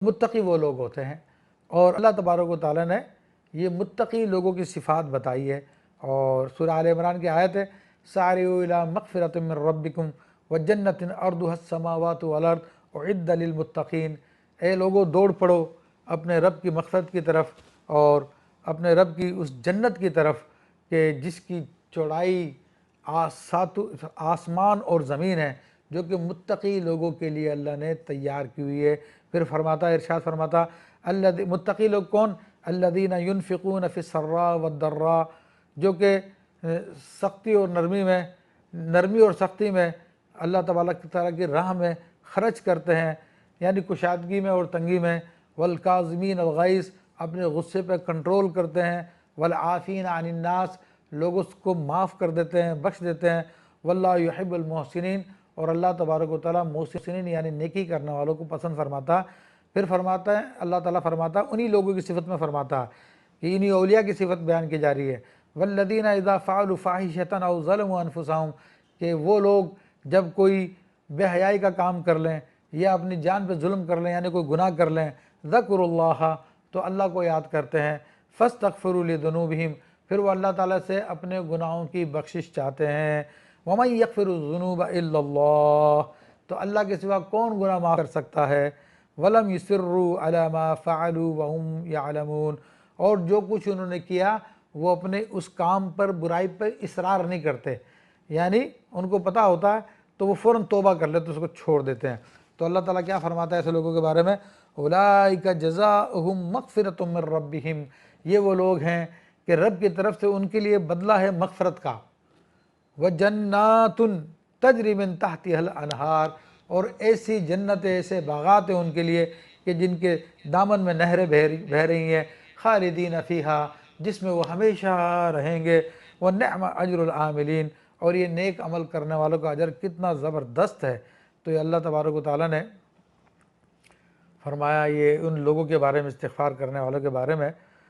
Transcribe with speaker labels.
Speaker 1: मुत्तकी वो लोग होते हैं। और अल्लाह तबारक व तआला ने ये मुत्तकी लोगों की सिफ़ात बताई है। और सूरह आल इमरान की आयत है, सारिउ इला मग़फ़िरतिम मिन रब्बिकुम व जन्नतिन अर्दुहस समावातु वल अर्द उइद्दत लिल मुत्तकीन। ए लोगों, दौड़ पड़ो अपने रब की मग़फ़िरत की तरफ और अपने रब की उस जन्नत की तरफ कि जिसकी चौड़ाई आसमान और ज़मीन है, जो कि मुत्तकी लोगों के लिए अल्लाह ने तैयार की हुई है। फिर फरमाता, इरशाद फरमाता, अल्लज़ी, मुत्तकी लोग कौन? अल्लज़ीना युनफ़िक़ून फ़िस्सर्रा वद्दर्रा, जो कि सख्ती और नरमी और सख्ती में अल्लाह तबारक तआला की राह में ख़र्च करते हैं, यानी कुशादगी में और तंगी में। वल काज़िमीन अल गैज़, अपने गुस्से पर कंट्रोल करते हैं। वल आफ़ीन अनिन नास, लोगों को माफ़ कर देते हैं, बख्श देते हैं। वल्लाहु युहिब्बुल मुहसिनीन, और अल्लाह तबारक व तआला मुहसिनीन यानी नेकी करने वालों को पसंद फरमाता। फिर फरमाता है, अल्लाह ताला फरमाता, उन्हीं लोगों की सिफ़त में फरमाता कि इन्हीं औलिया की सिफ़त बयान की जा रही है, वल्लज़ीना इज़ा फ़अलू फ़ाहिशतन औ ज़लमू अनफ़ुसहुम, कि वो लोग जब कोई बेहयाई का काम कर लें या अपनी जान पे जुल्म कर लें, यानी कोई गुनाह कर लें, ज़कुरुल्लाह, तो अल्लाह को याद करते हैं। फ़स्तग़फ़िरू लिज़ुनूबिहिम, फिर वो अल्लाह ताला से अपने गुनाहों की बख्शिश चाहते हैं। वमन यग़फ़िरुज़्ज़ुनूब इल्लल्लाह, तो अल्लाह के सिवा कौन गुनाह माफ़ कर सकता है। वलम युसिर्रू अला मा फ़अलू वहुम यअलमून, और जो कुछ उन्होंने किया वो अपने उस काम पर, बुराई पर इसरार नहीं करते, यानी उनको पता होता है तो वो फ़ौरन तौबा कर लेते, उसको छोड़ देते हैं। तो अल्लाह ताला क्या फरमाता है ऐसे लोगों के बारे में, उलाइका जज़ाउहुम मग़फ़िरतुम मिन रब्बिहिम, ये वो लोग हैं कि रब की तरफ से उनके लिए बदला है मग़फ़िरत का। व जन्नातुन तजरी मिन तहतिहल अनहार, और ऐसी जन्नतें, ऐसे बागात हैं उनके लिए कि जिनके दामन में नहरें बह रही हैं। खालिदीन फ़ीहा, जिसमें वो हमेशा रहेंगे। व निअम अजरुल आमिलीन, और ये नेक अमल करने वालों का अजर कितना ज़बरदस्त है। तो ये अल्लाह तबारक व तआला ने फरमाया ये उन लोगों के बारे में, इस्तिग़फ़ार करने वालों के बारे में,